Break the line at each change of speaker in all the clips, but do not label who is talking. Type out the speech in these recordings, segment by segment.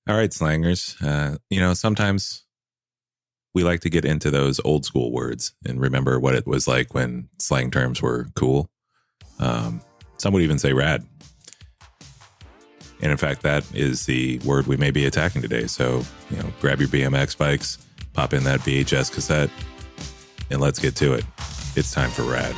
All right, slangers. Sometimes we like to get into those old school words and remember what it was like when slang terms were cool. Some would even say rad. And in fact, that is the word we may be attacking today. So, grab your BMX bikes, pop in that VHS cassette, and let's get to it. It's time for rad.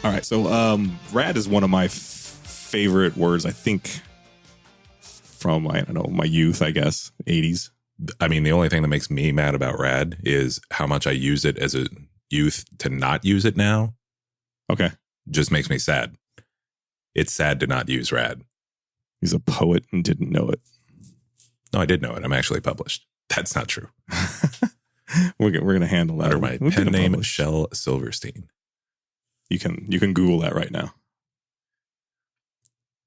All right, so rad is one of my favorite words, I think, from, my youth, I guess, 80s.
I mean, the only thing that makes me mad about rad is how much I use it as a youth to not use it now.
Okay.
Just makes me sad. It's sad to not use rad.
He's a poet and didn't know it.
No, I did know it. I'm actually published. That's not true.
We're going to handle that.
Under my pen name, Michelle Silverstein.
You can Google that right now.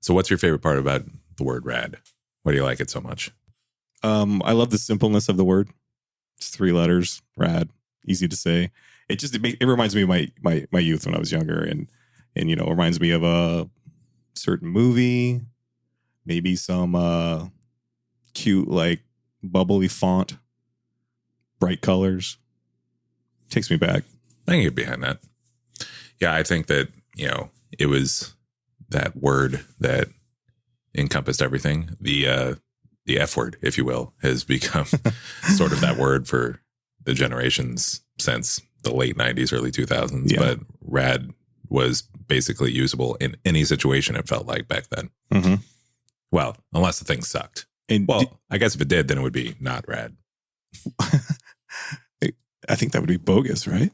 So what's your favorite part about the word rad? Why do you like it so much?
I love the simpleness of the word. It's 3 letters, rad, easy to say. It reminds me of my youth when I was younger, and it reminds me of a certain movie, maybe some cute, like, bubbly font, bright colors. Takes me back.
I can get behind that. Yeah, I think that, it was that word that encompassed everything. The F word, if you will, has become sort of that word for the generations since the late 90s, early 2000s. Yeah. But rad was basically usable in any situation, it felt like, back then.
Mm-hmm.
Well, unless the thing sucked. I guess if it did, then it would be not rad.
I think that would be bogus, right?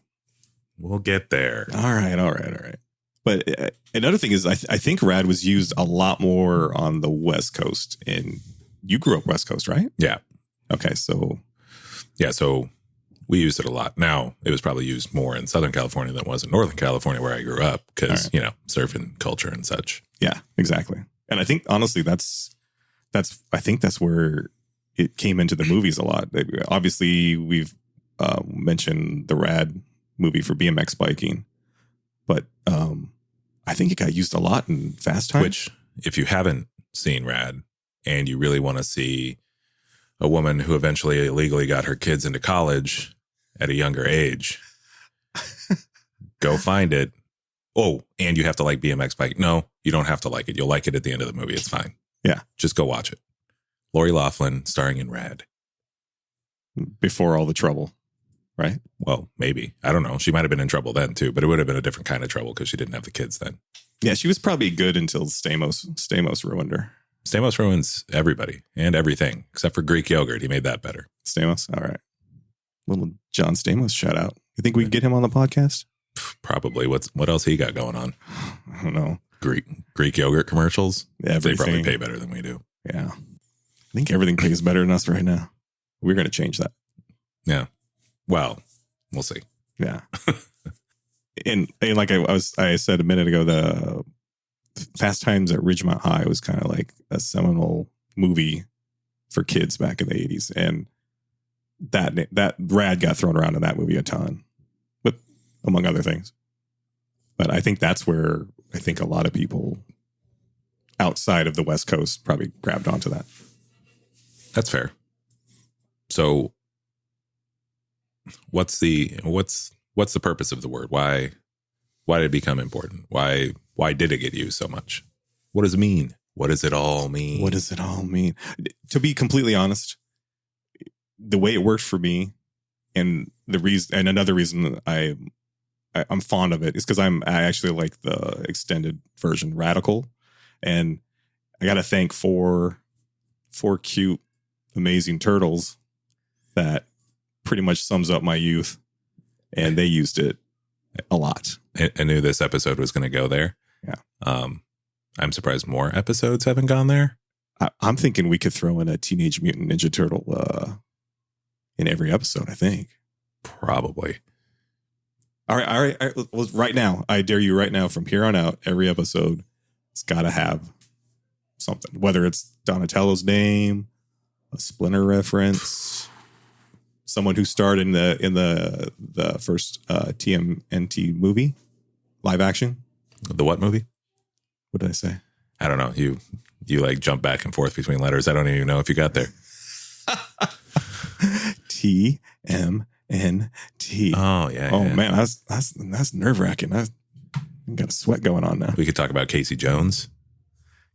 We'll get there.
All right. But another thing is, I think rad was used a lot more on the West Coast. And you grew up West Coast, right?
Yeah.
Okay, so.
Yeah, so we used it a lot. Now, it was probably used more in Southern California than it was in Northern California, where I grew up, because, surfing culture and such.
Yeah, exactly. And I think, honestly, that's where it came into the movies a lot. Obviously, we've mentioned the rad movie for BMX biking, but I think it got used a lot in Fast Times.
Which, if you haven't seen rad and you really want to see a woman who eventually illegally got her kids into college at a younger age, go find it. Oh, and you have to like BMX bike. No, you don't have to like it. You'll like it at the end of the movie. It's fine.
Yeah.
Just go watch it. Lori Loughlin starring in rad.
Before all the trouble. Right?
Well, maybe. I don't know. She might have been in trouble then, too, but it would have been a different kind of trouble because she didn't have the kids then.
Yeah, she was probably good until Stamos ruined her.
Stamos ruins everybody and everything, except for Greek yogurt. He made that better.
Stamos? All right. Little John Stamos shout out. You think we can get him on the podcast?
Probably. What else he got going on?
I don't know.
Greek yogurt commercials?
Everything.
They probably pay better than we do.
Yeah. I think everything pays better than us right now. We're going to change that.
Yeah. Well, we'll see.
Yeah. and like I said a minute ago, the Fast Times at Ridgemont High was kind of like a seminal movie for kids back in the 80s. And that rad got thrown around in that movie a ton, but among other things. But I think that's where I think a lot of people outside of the West Coast probably grabbed onto that.
That's fair. So what's the purpose of the word? Why did it become important? Why did it get used so much? What does it mean? What does it all mean?
What does it all mean? To be completely honest, the way it worked for me, and another reason I'm fond of it is because I actually like the extended version, Radical, and I got to thank four cute, amazing turtles that pretty much sums up my youth, and they used it a lot.
I knew this episode was going to go there.
Yeah.
I'm surprised more episodes haven't gone there.
I'm thinking we could throw in a Teenage Mutant Ninja Turtle in every episode, I think.
Probably.
All right. Well, right now, I dare you right now from here on out, every episode, it's got to have something, whether it's Donatello's name, a Splinter reference, someone who starred in the first TMNT movie, live action.
The what movie?
What did I say?
I don't know. You like jump back and forth between letters. I don't even know if you got there.
TMNT.
Oh yeah.
Oh
yeah.
man, that's nerve wracking. I got a sweat going on now.
We could talk about Casey Jones.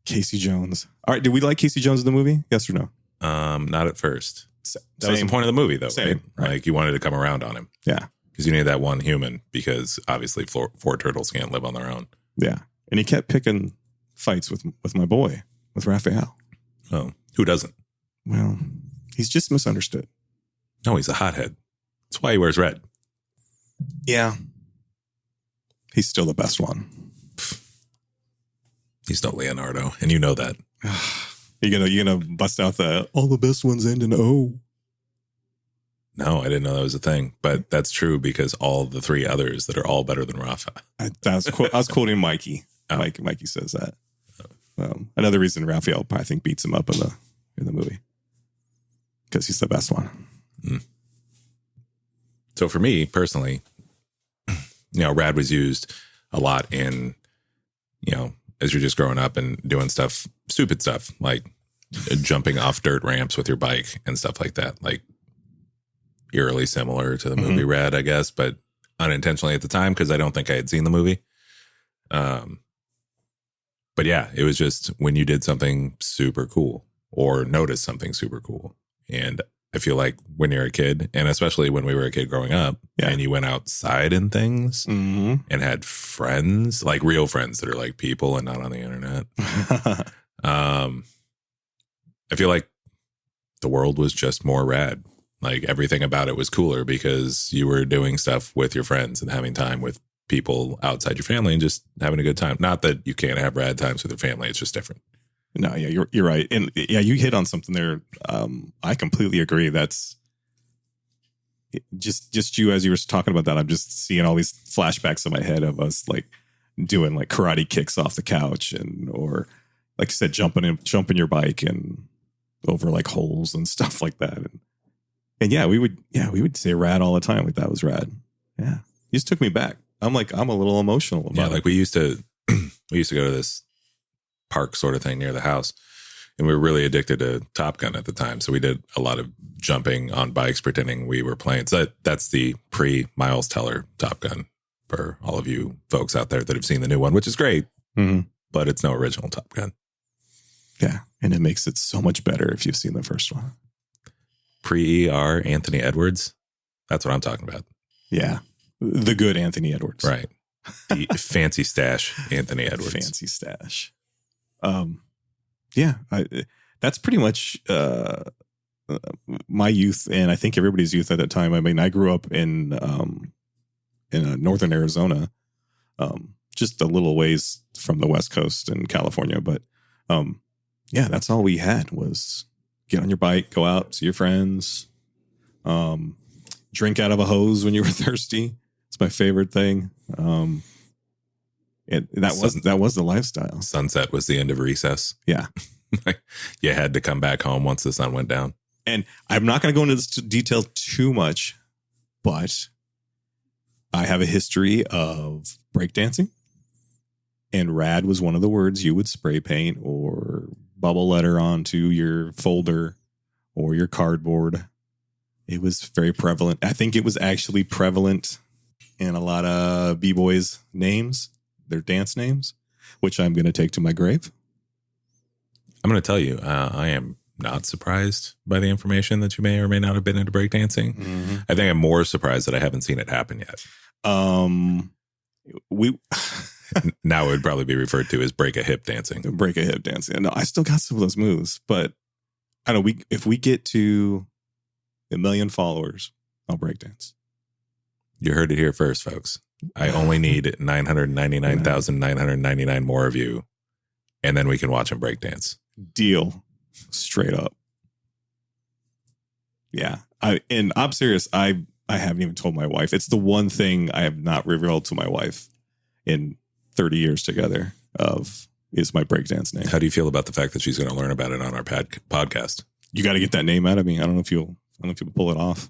Casey Jones. All right, did we like Casey Jones in the movie? Yes or no?
Not at first. That
Same.
was the point of the movie, though.
Same, right?
Like you wanted to come around on him.
Yeah,
because you need that one human. Because obviously, four turtles can't live on their own.
Yeah, and he kept picking fights with my boy, with Raphael.
Oh, who doesn't?
Well, he's just misunderstood.
No, he's a hothead. That's why he wears red.
Yeah, he's still the best one.
He's no Leonardo, and you know that.
You gonna bust out all the best ones end in O?
No, I didn't know that was a thing, but that's true because all the three others that are all better than Rafa.
I was quoting Mikey.
Oh.
Mikey says that. Another reason Raphael, I think, beats him up in the movie because he's the best one.
Mm. So for me personally, rad was used a lot in, as you're just growing up and doing stuff, stupid stuff like jumping off dirt ramps with your bike and stuff like that. Like eerily similar to the movie Rad, I guess, but unintentionally at the time because I don't think I had seen the movie. But yeah, it was just when you did something super cool or noticed something super cool. And I feel like when you're a kid, and especially when we were a kid growing up, and you went outside and things and had friends, like real friends that are like people and not on the internet. I feel like the world was just more rad. Like everything about it was cooler because you were doing stuff with your friends and having time with people outside your family and just having a good time. Not that you can't have rad times with your family. It's just different.
No, yeah, you're right. And yeah, you hit on something there. I completely agree. That's just you as you were talking about that. I'm just seeing all these flashbacks in my head of us like doing like karate kicks off the couch or like you said, jumping your bike and over like holes and stuff like that. And yeah, we would say rad all the time. Like that was rad. Yeah. You just took me back. I'm a little emotional about it.
Like we used to go to this park sort of thing near the house, and we were really addicted to Top Gun at the time. So we did a lot of jumping on bikes, pretending we were playing. So that's the pre-Miles Teller Top Gun for all of you folks out there that have seen the new one, which is great, but it's no original Top Gun.
Yeah, and it makes it so much better if you've seen the first one.
Pre-ER Anthony Edwards. That's what I'm talking about.
Yeah. The good Anthony Edwards.
Right. The fancy stash Anthony Edwards.
Fancy stash. Yeah. That's pretty much my youth, and I think everybody's youth at that time. I mean, I grew up in northern Arizona, just a little ways from the West Coast in California. But yeah, that's all we had was get on your bike, go out, see your friends, drink out of a hose when you were thirsty. It's my favorite thing. That was the lifestyle.
Sunset was the end of recess.
Yeah.
You had to come back home once the sun went down.
And I'm not going to go into this detail too much, but I have a history of breakdancing. And rad was one of the words you would spray paint or bubble letter onto your folder or your cardboard. It was very prevalent. I think it was actually prevalent in a lot of B-boys' names, their dance names, which I'm going to take to my grave.
I'm going to tell you, I am not surprised by the information that you may or may not have been into breakdancing. Mm-hmm. I think I'm more surprised that I haven't seen it happen yet. Now it would probably be referred to as break a hip dancing.
Break a hip dancing. No, I still got some of those moves, but I don't know. If we get to 1 million followers, I'll breakdance.
You heard it here first, folks. I only need 999,999 more of you, and then we can watch him breakdance.
Deal. Straight up. Yeah. I'm serious. I I haven't even told my wife. It's the one thing I have not revealed to my wife in 30 years together is my breakdance name.
How do you feel about the fact that she's going to learn about it on our podcast? You
got to get that name out of me. I don't know if you'll pull it off.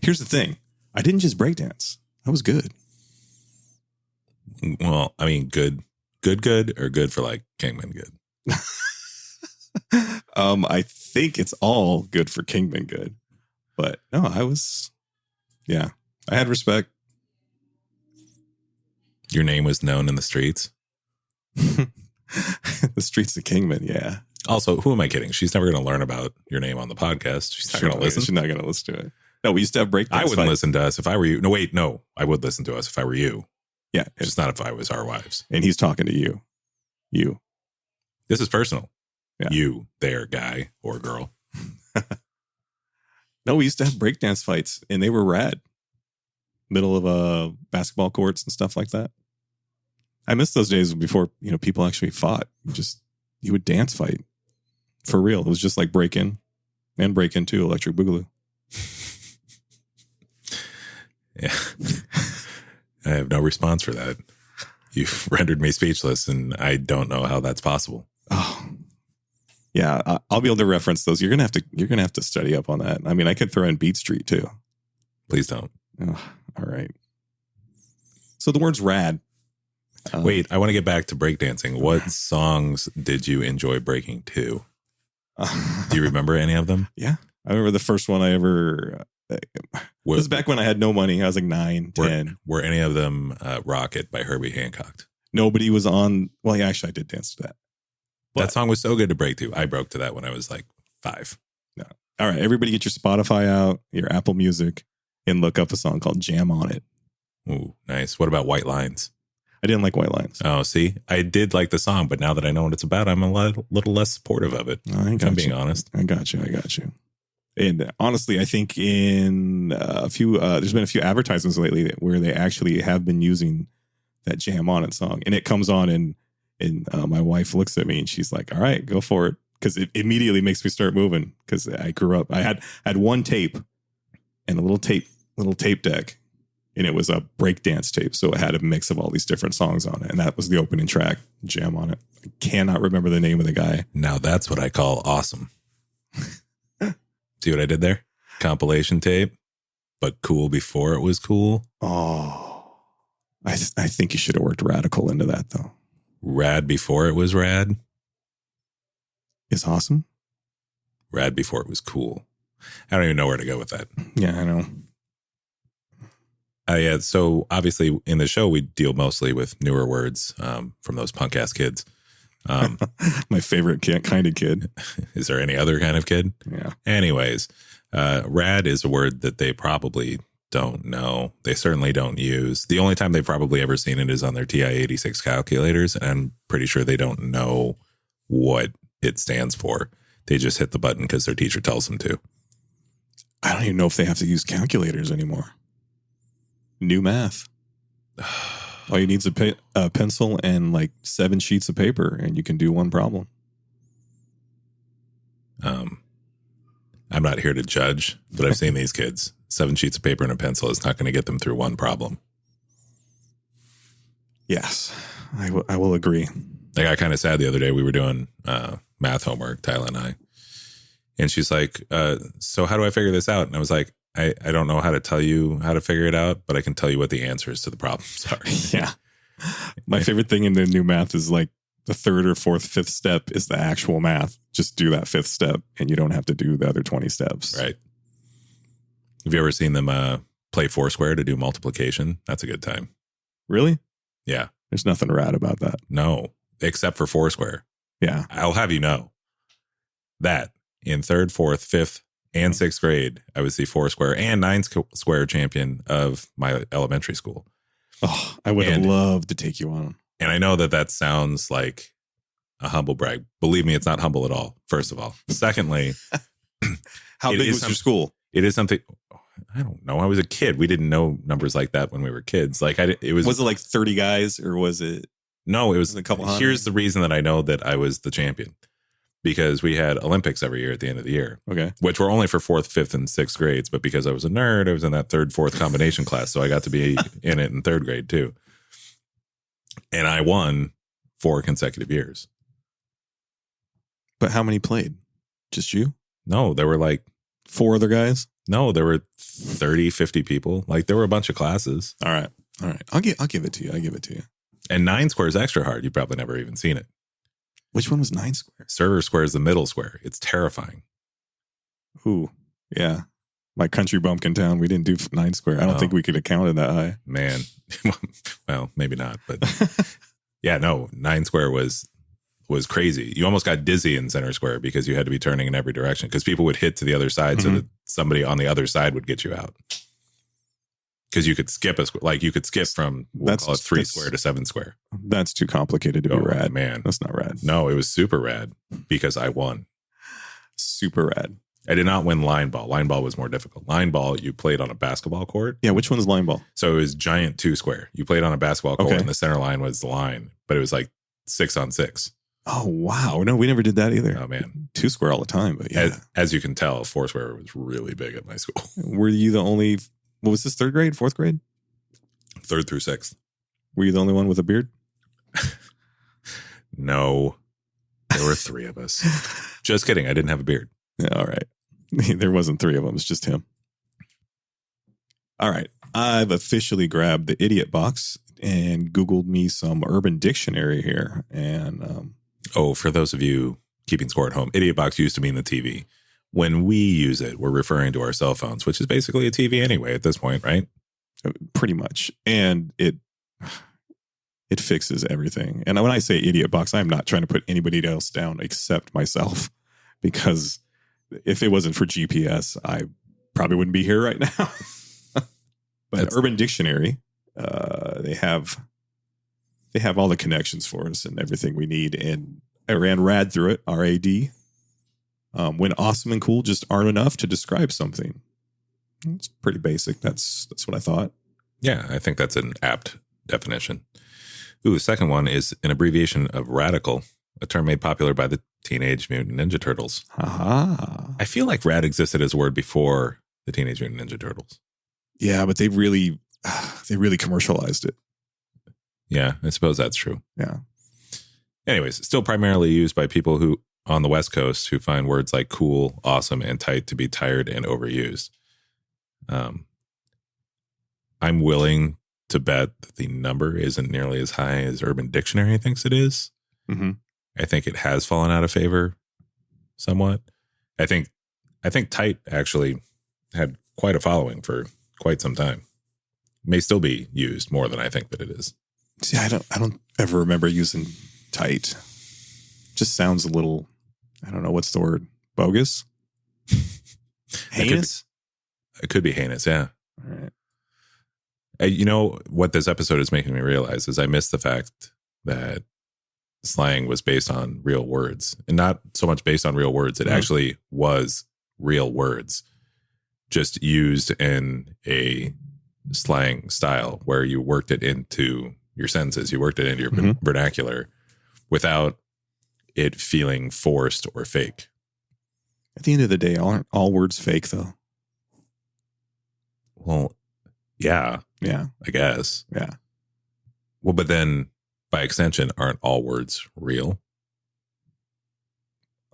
Here's the thing. I didn't just breakdance. I was good.
Well, I mean, good, or good for like Kingman good?
I think it's all good for Kingman good. But no, I had respect.
Your name was known in the streets?
The streets of Kingman, yeah.
Also, who am I kidding? She's never going to learn about your name on the podcast. She's not going to listen.
She's not going to listen to it. No, we used to have breakdance.
I wouldn't listen to us if I were you. No, wait, no. I would listen to us if I were you.
Yeah.
Just not if I was our wives.
And he's talking to you. You.
This is personal.
Yeah.
You, there, guy or girl.
No, we used to have breakdance fights, and they were rad. Middle of basketball courts and stuff like that. I miss those days before, people actually fought. You would dance fight. For real. It was just like break-in and break-in too, electric boogaloo.
Yeah. I have no response for that. You've rendered me speechless, and I don't know how that's possible.
Oh, yeah. I'll be able to reference those. You're gonna have to study up on that. I mean, I could throw in Beat Street too.
Please don't.
Oh, all right. So the word's rad.
Wait, I want to get back to breakdancing. What songs did you enjoy breaking to? Do you remember any of them?
Yeah, I remember the first one I ever. It was back when I had no money. I was like 9, 10.
Were any of them Rocket by Herbie Hancock?
Nobody was on. Well, yeah, actually, I did dance to that.
But that song was so good to break to. I broke to that when I was like 5.
No. All right, everybody get your Spotify out, your Apple Music, and look up a song called Jam on It.
Ooh, nice. What about White Lines?
I didn't like White Lines.
Oh, see? I did like the song, but now that I know what it's about, I'm a little less supportive of it. I'm being honest.
I got you. And honestly, I think in there's been a few advertisements lately where they actually have been using that Jam on It song. And it comes on and my wife looks at me and she's like, all right, go for it. Because it immediately makes me start moving. Because I grew up, I had one tape and a little tape deck. And it was a breakdance tape. So it had a mix of all these different songs on it. And that was the opening track, Jam on It. I cannot remember the name of the guy.
Now that's what I call awesome. See what I did there? Compilation tape, but cool before it was cool.
Oh, I think you should have worked Radical into that, though.
Rad before it was rad?
Is awesome.
Rad before it was cool. I don't even know where to go with that.
Yeah, I know.
Yeah, so obviously in the show, we deal mostly with newer words from those punk ass kids.
My favorite kind of kid.
Is there any other kind of kid?
Yeah.
Anyways, rad is a word that they probably don't know. They certainly don't use. The only time they've probably ever seen it is on their TI-86 calculators. And I'm pretty sure they don't know what it stands for. They just hit the button because their teacher tells them to.
I don't even know if they have to use calculators anymore. New math. All you need is a pencil and like 7 sheets of paper, and you can do one problem.
I'm not here to judge, but I've seen these kids. 7 sheets of paper and a pencil is not going to get them through one problem.
Yes, I will agree.
I got kind of sad the other day. We were doing math homework, Tyler and I. And she's like, so how do I figure this out? And I was like, I don't know how to tell you how to figure it out, but I can tell you what the answers to the problems are.
Yeah. My favorite thing in the new math is like the 3rd or 4th, 5th step is the actual math. Just do that 5th step and you don't have to do the other 20 steps.
Right. Have you ever seen them play Foursquare to do multiplication? That's a good time.
Really?
Yeah.
There's nothing rad about that.
No, except for Foursquare.
Yeah.
I'll have you know that in 3rd, 4th, 5th, and 6th grade, I was the Foursquare and 9-square champion of my elementary school.
Oh, I would have loved to take you on.
And I know that sounds like a humble brag. Believe me, it's not humble at all, first of all. Secondly,
how big was your school?
It is something, I don't know. I was a kid. We didn't know numbers like that when we were kids. Like Was it
like 30 guys or was it?
No, it was
a couple hundred.
Here's the reason that I know that I was the champion. because we had Olympics every year at the end of the year,
Okay.
which were only for 4th, 5th, and 6th grades. But because I was a nerd, I was in that 3rd, 4th combination class. So I got to be in it in 3rd grade too. And I won 4 consecutive years.
But how many played? Just you?
No, there were like
4 other guys?
No, there were 30, 50 people. Like there were a bunch of classes.
All right. I'll give it to you.
And 9 square is extra hard. You've probably never even seen it.
Which one was 9 square?
Server square is the middle square. It's terrifying.
Ooh, yeah. My country bumpkin town, we didn't do 9 square. I don't think we could have counted that high.
Man. Well, maybe not. But yeah, no, 9 square was crazy. You almost got dizzy in center square because you had to be turning in every direction because people would hit to the other side so that somebody on the other side would get you out. Because you could skip you could skip from call it 3 square to 7 square.
That's too complicated to be rad.
Man,
that's not rad.
No, it was super rad because I won.
Super rad.
I did not win line ball. Line ball was more difficult. Line ball, you played on a basketball court.
Yeah, which one is line ball?
So it was giant 2 square. You played on a basketball court and the center line was the line, but it was like 6 on 6.
Oh, wow. No, we never did that either.
Oh, man.
2 square all the time, but yeah.
As you can tell, 4 square was really big at my school.
Were you the only, what was this, 3rd grade, 4th grade?
3rd through 6th.
Were you the only one with a beard?
No. There were 3 of us. Just kidding. I didn't have a beard.
Yeah, all right. There wasn't 3 of them. It's just him. All right. I've officially grabbed the idiot box and Googled me some Urban Dictionary here. And
for those of you keeping score at home, idiot box used to mean the TV. When we use it, we're referring to our cell phones, which is basically a TV anyway at this point, right?
Pretty much. And it fixes everything. And when I say idiot box, I'm not trying to put anybody else down except myself, because if it wasn't for GPS, I probably wouldn't be here right now. But Urban Dictionary, they have all the connections for us and everything we need. And I ran rad through it, RAD. When awesome and cool just aren't enough to describe something. It's pretty basic. That's what I thought.
Yeah, I think that's an apt definition. Ooh, the second one is an abbreviation of radical, a term made popular by the Teenage Mutant Ninja Turtles.
Aha.
I feel like rad existed as a word before the Teenage Mutant Ninja Turtles.
Yeah, but they really commercialized it.
Yeah, I suppose that's true.
Yeah.
Anyways, still primarily used by people who on the West Coast who find words like cool, awesome, and tight to be tired and overused. I'm willing to bet that the number isn't nearly as high as Urban Dictionary thinks it is.
Mm-hmm.
I think it has fallen out of favor somewhat. I think tight actually had quite a following for quite some time. May still be used more than I think that it is.
See, I don't ever remember using tight. Just sounds a little, I don't know, what's the word? Bogus? Heinous?
It could be heinous, yeah.
All right.
You know what this episode is making me realize is I missed the fact that slang was based on real words, and not so much based on real words. It actually was real words, just used in a slang style where you worked it into your sentences, you worked it into your vernacular without it feeling forced or fake.
At the end of the day, aren't all words fake though?
Well, yeah, I guess.
Yeah.
Well, but then by extension, aren't all words real?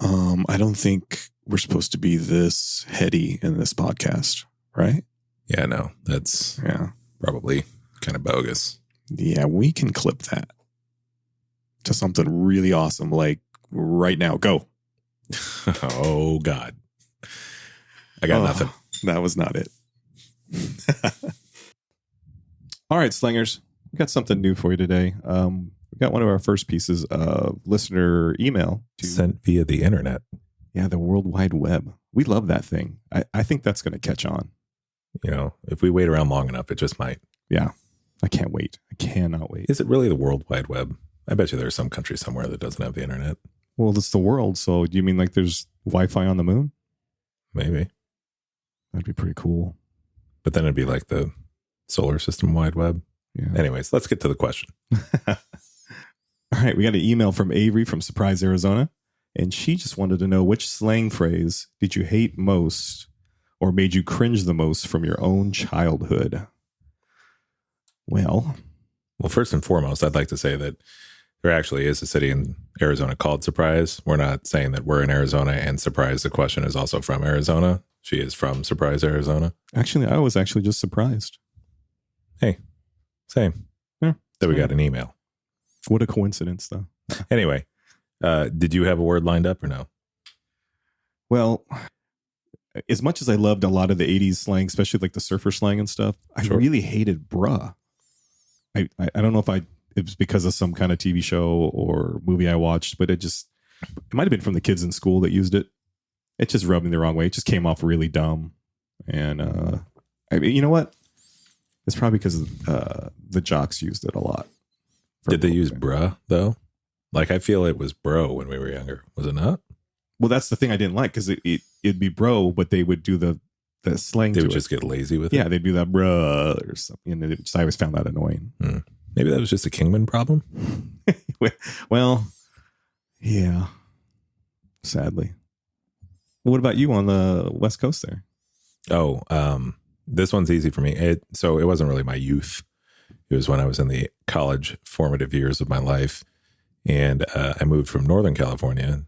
I don't think we're supposed to be this heady in this podcast, right?
Yeah, no, that's probably kind of bogus.
Yeah, we can clip that to something really awesome, like right now. Go.
Oh, God. I got nothing.
That was not it. All right, slangers. We got something new for you today. We got one of our first pieces of listener email.
Sent via the internet.
Yeah, the World Wide Web. We love that thing. I think that's going to catch on.
You know, if we wait around long enough, it just might.
Yeah. I can't wait. I cannot wait.
Is it really the World Wide Web? I bet you there's some country somewhere that doesn't have the internet.
Well, it's the world. So do you mean like there's Wi-Fi on the moon?
Maybe.
That'd be pretty cool.
But then it'd be like the solar system wide web.
Yeah.
Anyways, let's get to the question.
All right. We got an email from Avery from Surprise, Arizona. And she just wanted to know, which slang phrase did you hate most or made you cringe the most from your own childhood? Well,
first and foremost, I'd like to say that there actually is a city in Arizona called Surprise. We're not saying that we're in Arizona and Surprise, the question, is also from Arizona. She is from Surprise, Arizona.
Actually, I was actually just surprised.
Hey, same.
Yeah,
that we got an email.
What a coincidence, though.
Anyway, did you have a word lined up or no? Well,
as much as I loved a lot of the 80s slang, especially like the surfer slang and stuff, I really hated bruh. I don't know if it was because of some kind of TV show or movie I watched, but it might have been from the kids in school that used it. It just rubbed me the wrong way. It just came off really dumb. And you know what? It's probably because the jocks used it a lot.
Did they use bruh, though? Like, I feel it was bro when we were younger. Was it not?
Well, that's the thing I didn't like, because it'd be bro, but they would do the slang.
They would just get lazy with it.
Yeah, they'd do that bruh or something. And I always found that annoying.
Maybe that was just a Kingman problem.
Well, yeah, sadly. What about you on the West Coast there?
Oh, this one's easy for me. So it wasn't really my youth. It was when I was in the college formative years of my life. And I moved from Northern California,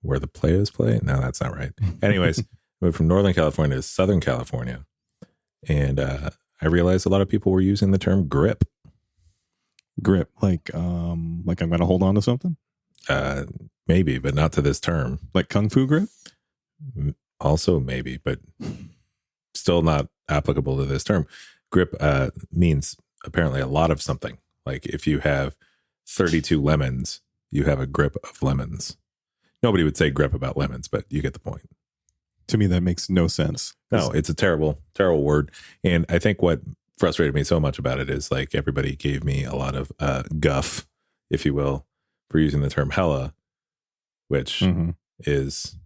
where the players play. No, that's not right. Anyways, moved from Northern California to Southern California. And I realized a lot of people were using the term grip.
Grip, like I'm going to hold on to something?
Maybe, but not to this term.
Like Kung Fu grip?
Also maybe, but still not applicable to this term. Grip means apparently a lot of something. Like if you have 32 lemons, you have a grip of lemons. Nobody would say grip about lemons, but you get the point.
To me, that makes no sense.
No, it's a terrible, terrible word. And I think what frustrated me so much about it is like everybody gave me a lot of guff, if you will, for using the term hella, which is,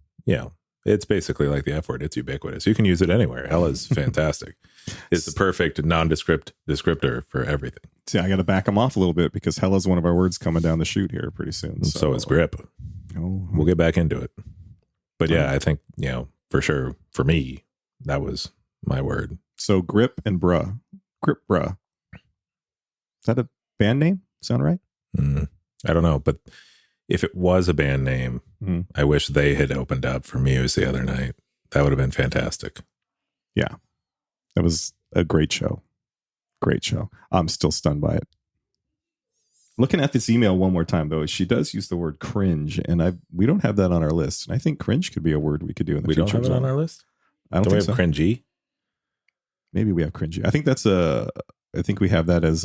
it's basically like the F word. It's ubiquitous. You can use it anywhere. Hella is fantastic. It's the perfect nondescript descriptor for everything.
See, I got to back them off a little bit, because hella is one of our words coming down the chute here pretty soon.
So is grip. We'll get back into it. But yeah, I think, for sure, for me, that was my word.
So grip and bruh. Grip bruh. Is that a band name? Sound right?
I don't know. But if it was a band name, I wish they had opened up for Muse the other night. That would have been fantastic.
Yeah. That was a great show. Great show. I'm still stunned by it. Looking at this email one more time, though, she does use the word cringe, and we don't have that on our list. And I think cringe could be a word we could do in the future.
We don't have it on our list?
I don't think
we have cringy?
Maybe we have cringy. I think I think we have that as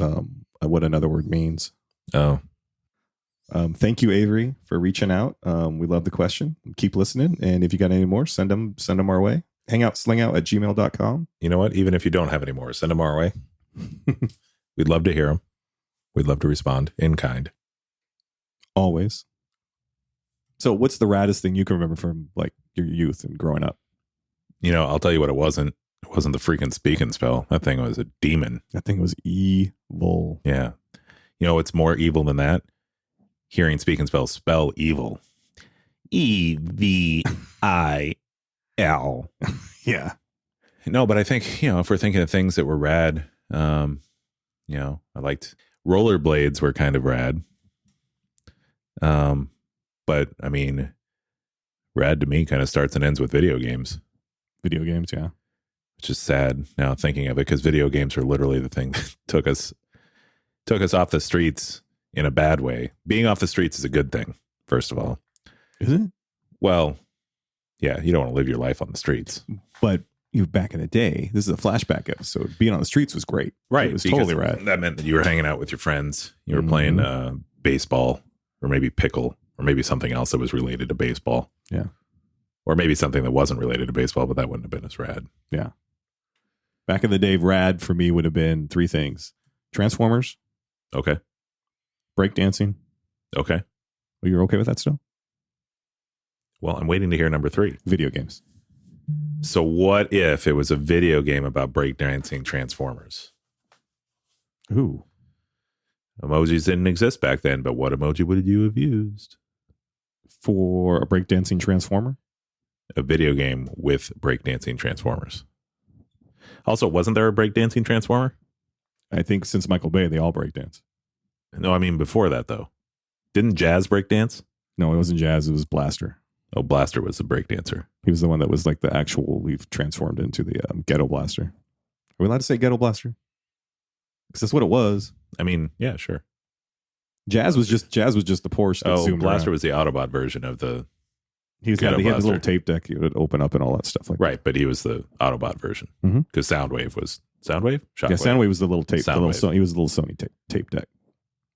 what another word means.
Oh.
Thank you, Avery, for reaching out. We love the question. Keep listening. And if you got any more, send them our way. hangoutslangout@gmail.com.
You know what? Even if you don't have any more, send them our way. We'd love to hear them. We'd love to respond in kind.
Always. So what's the raddest thing you can remember from like your youth and growing up?
I'll tell you what it wasn't. It wasn't the freaking speak and spell. That thing was a demon.
That thing was evil.
Yeah. What's more evil than that? Hearing speak and spell evil. EVIL.
Yeah.
No, but I think, if we're thinking of things that were rad, I liked rollerblades were kind of rad. But I mean, rad to me kind of starts and ends with video games.
Video games, yeah.
Which is sad now thinking of it, because video games are literally the thing that took us off the streets in a bad way. Being off the streets is a good thing, first of all.
Is it?
Well, yeah, you don't want to live your life on the streets.
But back in the day, this is a flashback episode. Being on the streets was great.
Right.
It was totally rad.
That meant that you were hanging out with your friends. You were playing baseball, or maybe pickle, or maybe something else that was related to baseball.
Yeah.
Or maybe something that wasn't related to baseball, but that wouldn't have been as rad.
Yeah. Back in the day, rad for me would have been 3 things. Transformers.
Okay.
Breakdancing.
Okay.
Well, you're okay with that still?
Well, I'm waiting to hear number 3.
Video games.
So what if it was a video game about breakdancing Transformers?
Ooh.
Emojis didn't exist back then, but what emoji would you have used?
for a breakdancing transformer.
A video game with breakdancing transformers. Also, wasn't there a breakdancing transformer?
I think since Michael Bay, they all breakdance.
No, I mean before that though. Didn't Jazz breakdance?
No, it wasn't Jazz. It was Blaster.
Oh, Blaster was the breakdancer.
He was the one that was like the actual. We've transformed into the Ghetto Blaster. Are we allowed to say Ghetto Blaster? Because that's what it was.
I mean, yeah, sure.
Jazz was just the Porsche. That
Blaster
around.
was the Autobot version of the.
He had his little tape deck. It would open up and all that stuff like
right, but he was the Autobot version because Soundwave was Soundwave.
Yeah, Soundwave was the little tape. He was the little Sony tape deck,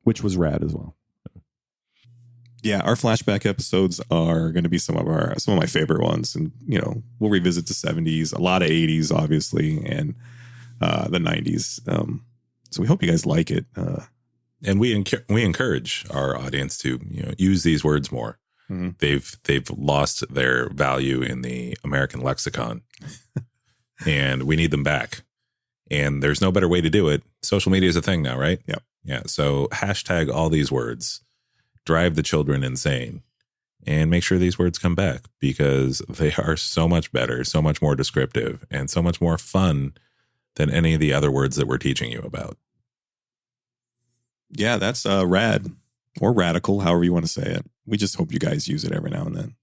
which was rad as well. Yeah, our flashback episodes are going to be some of my favorite ones, and we'll revisit the 70s, a lot of 80s, obviously, and the 90s. So we hope you guys like it.
And we encourage our audience to use these words more. Mm-hmm. They've lost their value in the American lexicon, and we need them back. And there's no better way to do it. Social media is a thing now, right?
Yep.
Yeah. So hashtag all these words. Drive the children insane, and make sure these words come back because they are so much better, so much more descriptive, and so much more fun than any of the other words that we're teaching you about.
Yeah, that's rad or radical, however you want to say it. We just hope you guys use it every now and then.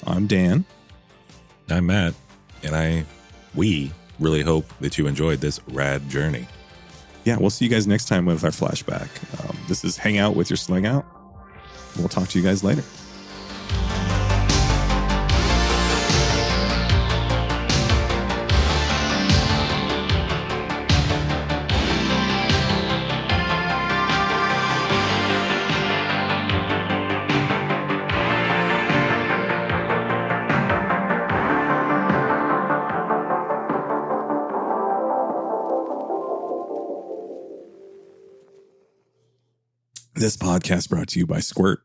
I'm Dan.
I'm Matt, and we really hope that you enjoyed this rad journey.
Yeah, we'll see you guys next time with our flashback. This is Hang Out with your Slang Out. We'll talk to you guys later. This podcast brought to you by Squirt,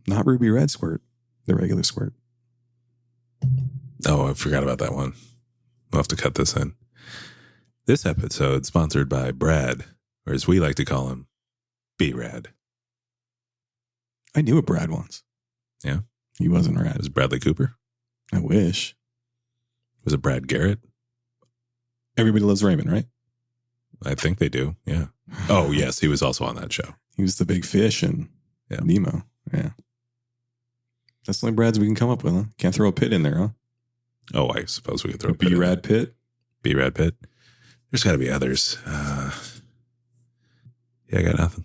not Ruby Red Squirt, the regular Squirt.
Oh, I forgot about that one. We'll have to cut this in. This episode sponsored by Brad, or as we like to call him, B-Rad.
I knew a Brad once.
Yeah?
He wasn't rad.
Was it Bradley Cooper?
I wish.
Was it Brad Garrett?
Everybody Loves Raymond, right?
I think they do, yeah. Oh, yes, he was also on that show.
He was the big fish and Nemo. Yeah. That's the only Brads we can come up with, huh? Can't throw a Pit in there, huh?
Oh, I suppose we could throw a
B-Rad Pit.
B-Rad Pit. There's got to be others. Yeah, I got nothing.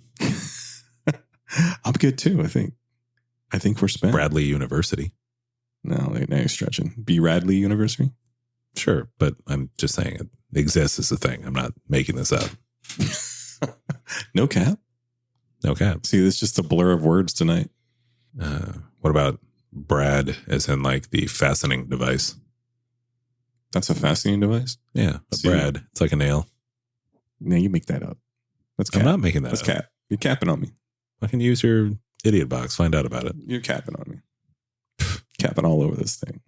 I'm good too, I think. I think we're spent.
Bradley University.
No, now you're stretching. B-Radley University?
Sure, but I'm just saying it exists as a thing. I'm not making this up.
No cap?
No cap.
See, this is just a blur of words tonight.
What about Brad as in like the fastening device?
That's a fastening device?
Yeah, Brad. It's like a nail.
No, you make that up. That's cap.
I'm not making that
That's
up.
cap. You're capping on me.
I can use your idiot box. Find out about it.
You're capping on me. Capping all over this thing.